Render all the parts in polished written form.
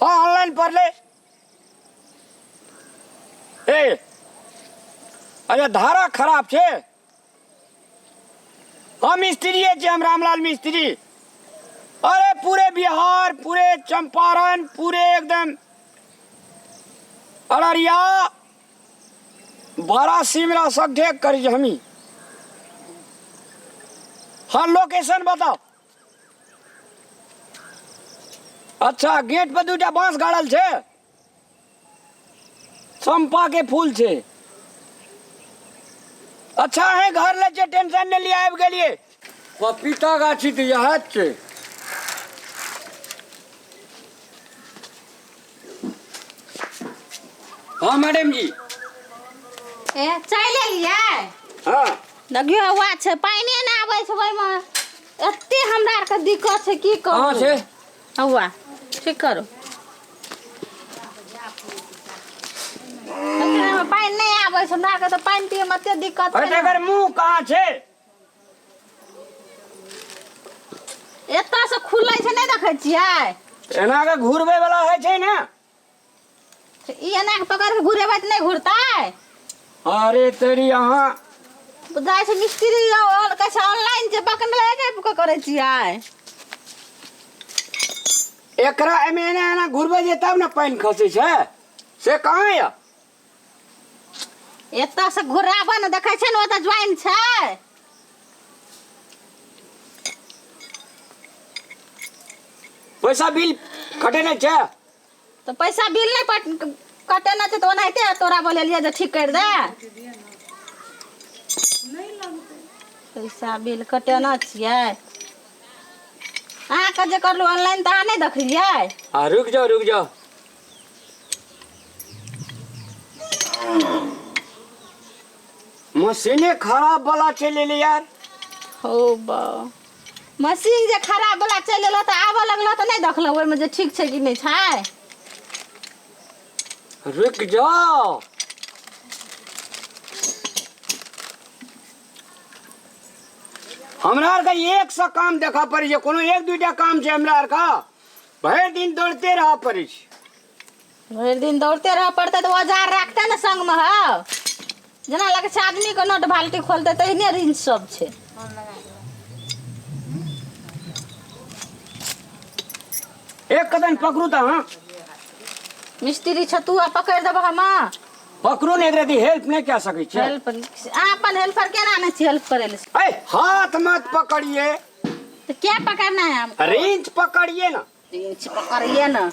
हाँ ऑनलाइन पर ले ए अरे धारा खराब छे। हम मिस्त्री छे, हम रामलाल मिस्त्री। अरे पूरे बिहार, पूरे चंपारण, पूरे एकदम अररिया बड़ा सिमरा सगठे करी हमी। हाँ लोकेशन बताओ। अच्छा गेट पर दूटा बांस गाड़ल छे, चंपा के फूल छे। अच्छा है घर ले छे, टेंशन नहीं लिया। आबि गेलिए पपीता गाछी तो यह छे। हाँ मैडम जी। ए चले लिए। हाँ देखियो हुआ छे, पानी ना आवे छे ओइ में। एते हमरा आर के दिक्कत छे की कहू। कहाँ छे? हुआ ठीक करो। पानी नहीं आवे छे हमरा आर के, तो पानी पिए में एते दिक्कत अरे छे। एकर मुंह कहाँ छे? एता से खुलै छे नहीं देखे छियै? एना के घूरबे वाला है छे ना। ई एना के पकड़ के घुरेबै त नहीं घुरतै। अरे तेरी यहाँ बुझाइ छे मिस्त्री और कैसे ऑनलाइन जे पकड़ के करे छियै। एकरा एमे एना घूरबे जे तब ना पानी खसे छे। से कहाँ है? एता से घुराबे न देखे छे न, ओता ज्वाइन छे। पैसा बिल कटे नहीं छे? तो पैसा बिल नहीं कटे ना छे तो ओनाहिते तोरा बोलेलिए जे ठीक कर दे। पैसा बिल कटे ना छियै। अहाँ के जे करलू ऑनलाइन त अहाँ नहीं देखलियै? हाँ रुक जाओ रुक जाओ। मशीने खराब वाला चले ले यार। हो बा मशीन जे खराब वाला चल एलो त आबे लगलो त नहीं देखलो ओइ में जे ठीक छे कि नहीं छै। रुक जाओ। हमरा आर का एक सा काम देखा पड़े छे, कोनो एक दुटा काम छे हमरा आर का। भर दिन दौड़ते रह पड़े छे। भर दिन दौड़ते रह पड़ते तो औजार रखते न संग में। हो जना लगे छे आदमी के नट बाल्टी खोलते तहिने रिंच सब छे। एक कदम पकड़ू त हाँ मिस्त्री छ तू पकड़ देबो हम। पकड़ू ने एकरा दी हेल्प नहीं कर सके छे। हेल्प अपन हेल्पर केना नहीं छी हेल्प करे ले। ए हाथ मत पकड़िए, तो क्या पकड़ना है हमको? रिंच पकड़िए ना। रिंच पकड़िए ना।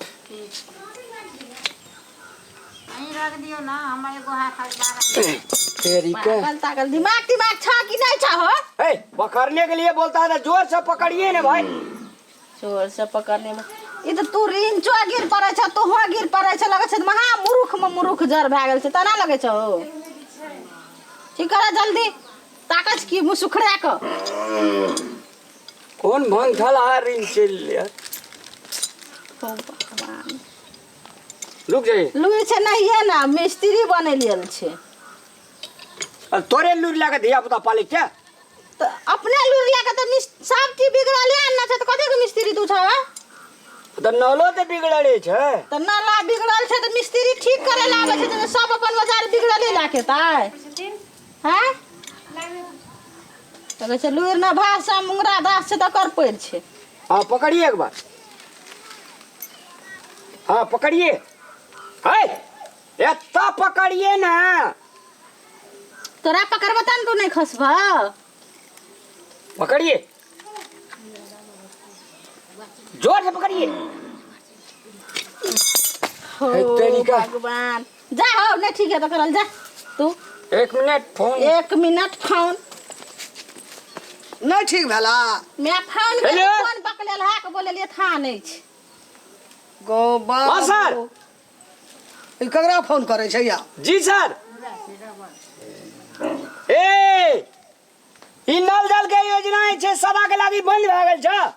रख दियो ना, हम एगो हाथ तेरी के पागल दिमाग दिमाग छ कि नहीं छ? हो ए पकड़ने के लिए बोलता है जोर से पकड़िए ना भाई। जोर से पकड़ने में ई तो तू रिंचो गिर पड़े छ, तू हो गिर पड़े छ। लगे छ महा मूर्ख में मूर्ख जर भ गेल छ, तना लगे छ। ठीक कर जल्दी, ताकत की मुंह सुखड़ा क। कौन भंग थला रिंच ले। हो भगवान रुक जाइए। लुई छे नहीं है ना, मिस्त्री बने लेल छे। अब तोरे लूर लगा दिया पता पाले क्या? तो अपने लूर लगा तो सब चीज बिगड़ले ना छ, तो कथि के मिस्त्री तू छ? तो नलो ते बिगड़ले छे। तो नाला बिगड़ल छे तो मिस्त्री ठीक करे लावे छे, तो सब अपन बाजार बिगड़ले लाके ताय। हैं तो कहे लूर ना भाषा मुंगरा दास छे तो कर पड़ छे। हाँ पकड़िए एक बार। हाँ पकड़िए। है एत्ता पकड़िए ना। तोरा पकड़बा तन तू नहीं खसबा। पकड़िए जोर से पकड़िए। हो तेरी का भगवान जा। हो नहीं ठीक है तो करल जा तू। एक मिनट फोन। 1 मिनट फोन नहीं ठीक भेला। मैं फोन के हेलो? फोन पकड़ल हा के बोलेलिए था नहीं छ। गोबा हाँ सर। ई ककरा फोन करे छै या? जी सर। ए ई नल जल के योजना छे सदा के लागी बंद भ गेल छ।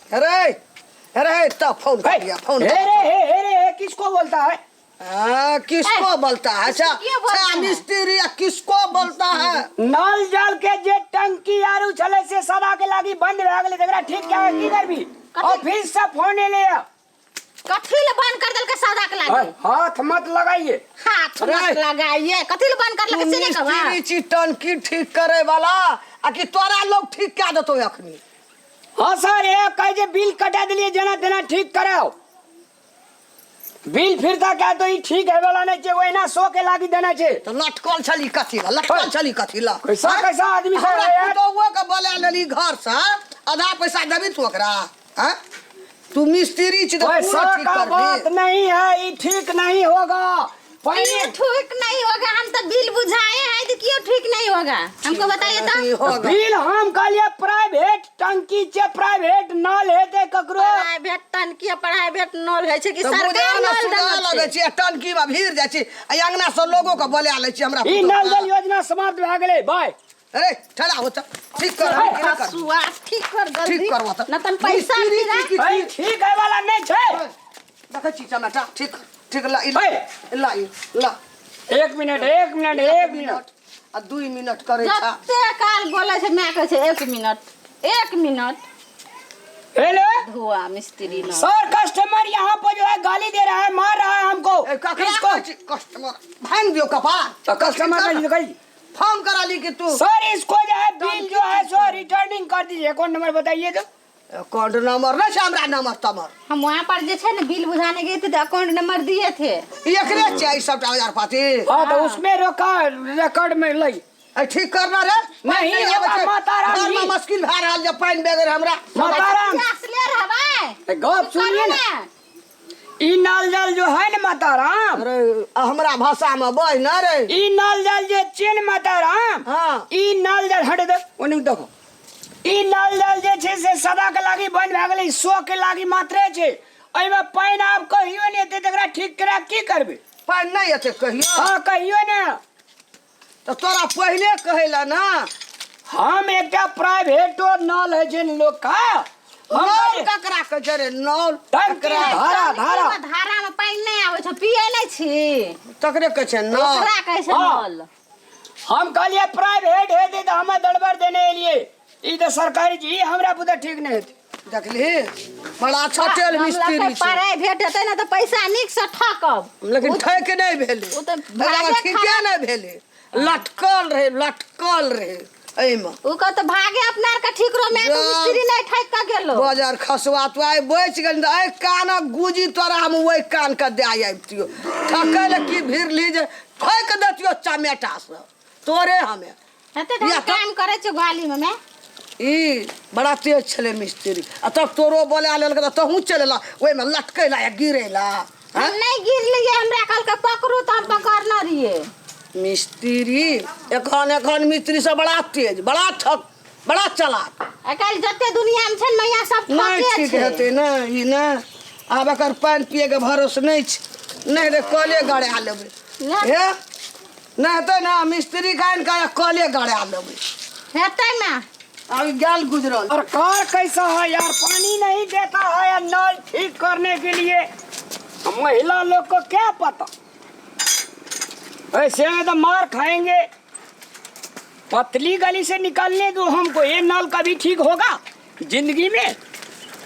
अरे अरे तब फोन कर दिया। फोन हे रे किसको बोलता है? किसको बोलता है? क्यों बोलता है? मिस्त्री किसको बोलता है? नल जल के जे टंकी आरू छले से सदा के लागी बंद भ गेले। एकरा ठीक क्या की करबी? ऑफिस से फोन ले। कथी ले बंद कर देल के सदा के लागे? हाथ मत लगाइए। हाथ अरे! मत लगाइए। कथी ले बंद कर तू ले के सीने कबा? मिस्त्री छी टंकी ठीक करे वाला आ कि तोरा लोग ठीक क्या देतो अखनी? हाँ सर, ये कह जे बिल कटा दिलिए जना तेना ठीक कराओ। बिल फिरता क्या तो ई ठीक है वाला नहीं चाहिए, वही ना 100 के लागी देना चाहिए। तो लटकल छली कथी ला? लटकल छली कथी ला? कैसा हाँ? कैसा आदमी सब है यार? तो वो का बोला लेली घर से आधा पैसा देबी तू ओकरा। हां तू मिस्त्री छी तो पैसा पूरा ठीक का कर बात दे। नहीं है, ये ठीक नहीं होगा। ये ठीक नहीं होगा। हम तो बिल बुझाए हैं तो क्यों ठीक नहीं होगा? हमको बताइए नहीं तो। होगा। बिल हम कहलिए प्राइवेट टंकी चे प्राइवेट नल हेते ककरो। प्राइवेट टंकी प्राइवेट नल है कि तो मुझे सरकार ना नल सुना लगे देना छी टंकी में भीड़ जाय छी आ अंगना से लोगों का बोला ले छी हमरा। ई नल जल योजना समाप्त भ गेलै बाय। अरे ठहरा हो त ठीक कर है। ठीक कर हसुआ ठीक कर जल्दी। ठीक करवा त न तन पैसा मिस्त्री फिरा। की भाई ठीक है वाला नहीं छे। देखै छी टमाटर ठीक ठीक ला है। ला 1 मिनट 1 मिनट 1 मिनट आ 2 मिनट करे छा। जत्ते काल बोले छे मैं कहे छे 1 मिनट 1 मिनट। हेलो धुआ मिस्त्री न। सर, कस्टमर यहाँ पर जो है गाली दे रहा है, मार रहा है हमको। किसको कस्टमर भांग दियो कपार तो कस्टमर का निकल। फोन करा ली कि तू सर इसको जो है बिल जो है सो रिटर्निंग कर दीजिए। अकाउंट नंबर बताइए तो। अकाउंट नंबर ना हमरा नंबर तमर हम वहाँ पर जे छे न बिल बुझाने गए थे तो अकाउंट नंबर दिए थे। एकरे चाहिए सबटा हजार पाती। हाँ तो उसमें रोका रिकॉर्ड में लई। ठीक करना रे नहीं, ये बात माता रानी। में मुश्किल भा रहल जे पानी बेगर हमरा माताराम ले रहबे। गप सुनिए ना। ई नल जल जो है न माताराम, अरे हमरा भाषा में बह ना रे। ई नल जल जे चीन माताराम, हाँ ई नल जल हट दे ओने देखो। ई नल जल जे छे से सदा के लागी बंद भ गेलै, 100 के लागी मात्रे छे। एहि में पानी आप कहियो ने एते तकरा ठीक करा की करबे? पानी नहीं एते कहियो। हाँ कहियो ने। तो तोरा पहले कहेला ना हम एकटा प्राइवेट नल है जे लोग का हम नल ककरा के जरे नल टंकी धारा धारा धारा में पानी नहीं आवे छे, पिए नहीं छी। तकरे के छे नल। ओकरा कहे छे हाँ। नल। हम कहलिए प्राइवेट है दे तो हमें दड़बर देने लिए। ई तो सरकारी जी हमरा बुदा ठीक नहीं है। देखली बड़ा अच्छा तेल मिस्त्री छे प्राइवेट हेतै ना तो पैसा निक से ठकब। लेकिन ठक नहीं भेले। वो तो हमरा भागे ठीक नहीं भेले। लटकल रहे एमा उ का तो भागे अपना का ठीक रो में तो मिस्त्री नहीं ठक का गेलो। बाजार खसवा तो आइ बच गेल ए कान गुजी तोरा हम ओइ कान के दे आइबतियो ठकल की भीड़ ली जे ठक दतियो चमेटा से तोरे हमें हेतै तो काम करे छ गाली में मैं। ई बड़ा तेज छले मिस्त्री आ तब तोरो बोला लेल के तहू चलेला ओइ में लटकेला या गिरेला। हम नहीं गिर लिए, हमरा कल के पकड़ू तो हम पकड़ना रहिए। मिस्त्री एखन मिस्त्री से बड़ा तेज बड़ा ठक बड़ा चालाक। अकल जते दुनिया में छन मैया सब नहीं ठके ठीक छे। हेतै ना ई ना आब एकर पानि पिए के भरोस नहीं छै। नहीं रे कले गड़ा लेबै नहीं। हे नहीं हेतै ना मिस्त्री कान का कले गड़ा लेबै। हेतै ना। अभी गाल गुजरल सरकार कैसा है यार, पानी नहीं देता है यार नल ठीक करने के लिए। महिला लोग को क्या पता, ऐसे में तो मार खाएंगे। पतली गली से निकलने दो हमको, ये नल कभी ठीक होगा जिंदगी में?